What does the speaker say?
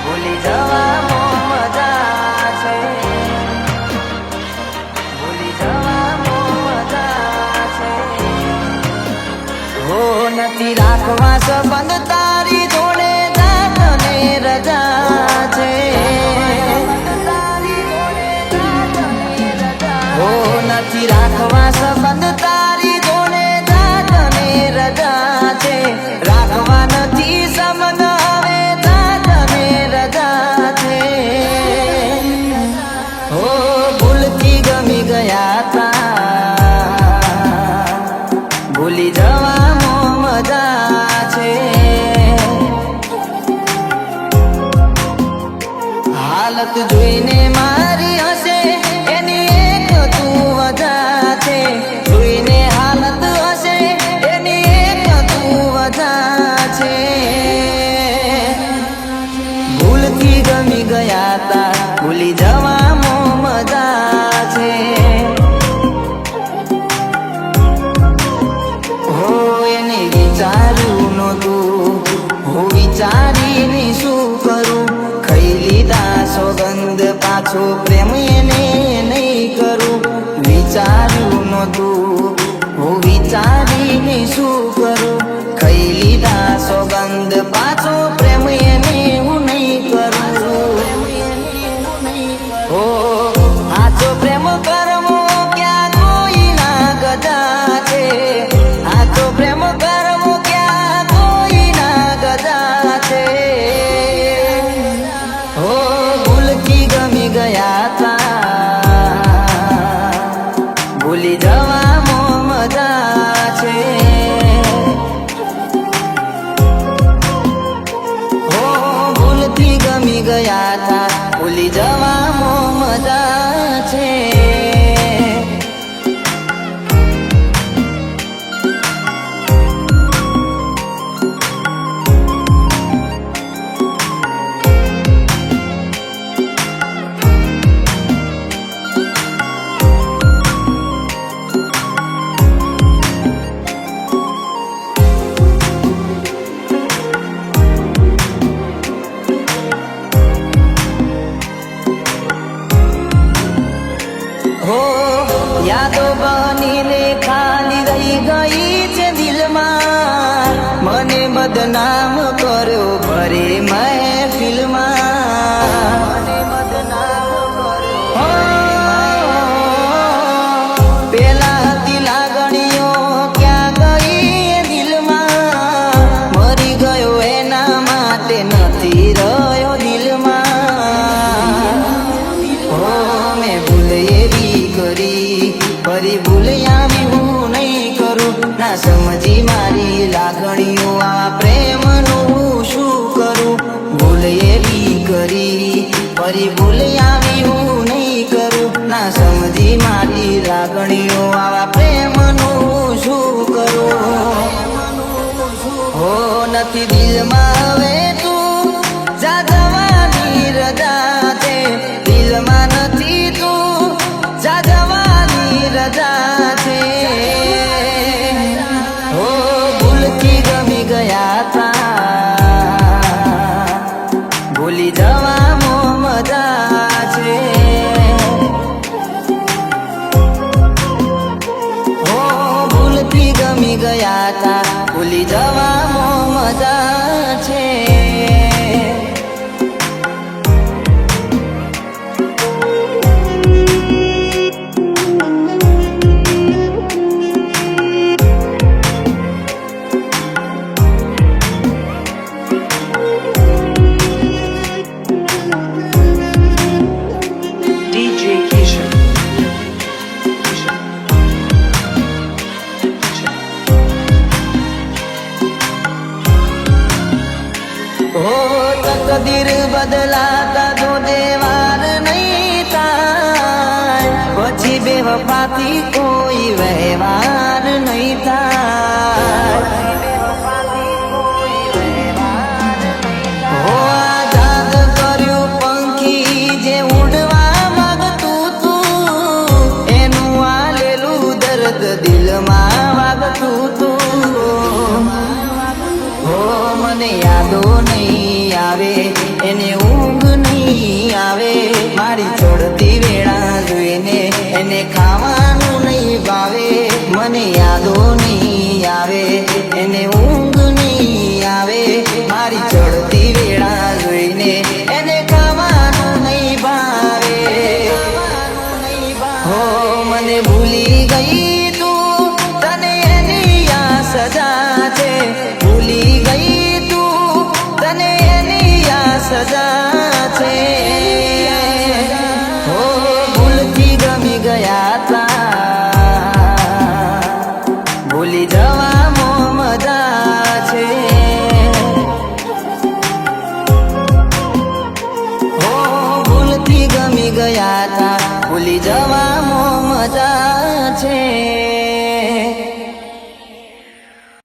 ભૂલી જવામાં મજા છે, ભૂલી જવામાં મજા છે. હો નથી રાખવા સંબંધ તારી જોડે જાતને રજા છે. હો નથી રાખવા સંબંધ તારી જોડે જાતને રજા છે. રાખવા નથી સંબંધ હવે જાતને રજા છે. હો ભૂલથી ગમી ગયા તા, ભૂલી જવામાં મજા છે. હાલત જોઈને મારી હશે એની એક તું વજા છે. જોઈને હાલત હશે એની એક તું વજા છે. ભૂલથી ગમી ગયા તા, ભૂલી જવામાં મજા છે. હો એને વિચાર્યું નહોતું, હું વિચારીને શું કરું. ખાઈ લીધા સોગંદ પાછો પ્રેમ એને નહીં કરું. વિચાર્યું નહોતું, હું વિચારીને શું કરું. ખાઈ લીધા સોગંદ પાછો પ્રેમ એને હું નહીં કરું. હો આજો પ્રેમ કરવો ક્યાં કોઈ ના ગજા છે. આજો પ્રેમ કરવો ક્યાં કોઈ ના ગજા છે. હો ભૂલથી ગમી ગયા તા, ભૂલી જવામાં મજા છે. હો ભૂલથી ગમી ગયા તા, ભૂલી જવામાં મજા છે. હો યાદો બનીને ખાલી રહી ગઈ છે દિલમાં. મને બદનામ કર્યો ભરે મહેફિલમાં. પેલા હતી લાગણીઓ ક્યાં ગઈ એ દિલમાં. મરી ગયો એના માટે નથી રહ્યો દિલમાં. હો મેં ભૂલ એવી કરી, ફરી ભૂલ આવી હું નહીં કરું. ના સમજી મારી લાગણીઓ આ પ્રેમનું હું શું કરું. ભૂલ એવી કરી, ફરી ભૂલ આવી હું નહીં કરું. ના સમજી મારી લાગણીઓ આવા પ્રેમનું હું શું કરું. હો નથી દિલમાં હવે તું જા જવાની રજા છે. દિલમાં નથી તું જા જવાની રજા છે. હો ભૂલથી ગમી ગયા તા, ભૂલી જવામાં મજા છે. હો ભૂલથી ગમી ગયા તા, ભૂલી જવામાં મજા છે. DJ Kishan. હો તકદીર બદલાતા જો દેવાર નહીં થાય. પછી બેવફાથી કોઈ વ્યવહાર નહીં થાય. હો આઝાદ કર્યું પંખી જે ઉડવા માંગતું તું. એનું આલેલું દર્દ દિલમાં વાગતું તું. હો મને યાદો નહીં આવે, એને ઊંઘ નહીં આવે, મારી ચડતી વેળા જોઈને એને ખાવાનું નહીં ભાવે. મને યાદો નહીં આવે, એને ઊંઘ નહીં આવે, મારી ચડતી વેળા જોઈને એને ખાવાનું નહીં ભાવે. હો મને ભૂલી ગઈ તું, તને એની આ સજા છે. ભૂલી ગઈ તું, તને એની આ સજા છે. હો ભૂલથી ગમી ગયા તા, ભૂલી જવામાં મજા છે. હો ભૂલથી ગમી ગયા તા, ભૂલી જવામાં મજા છે.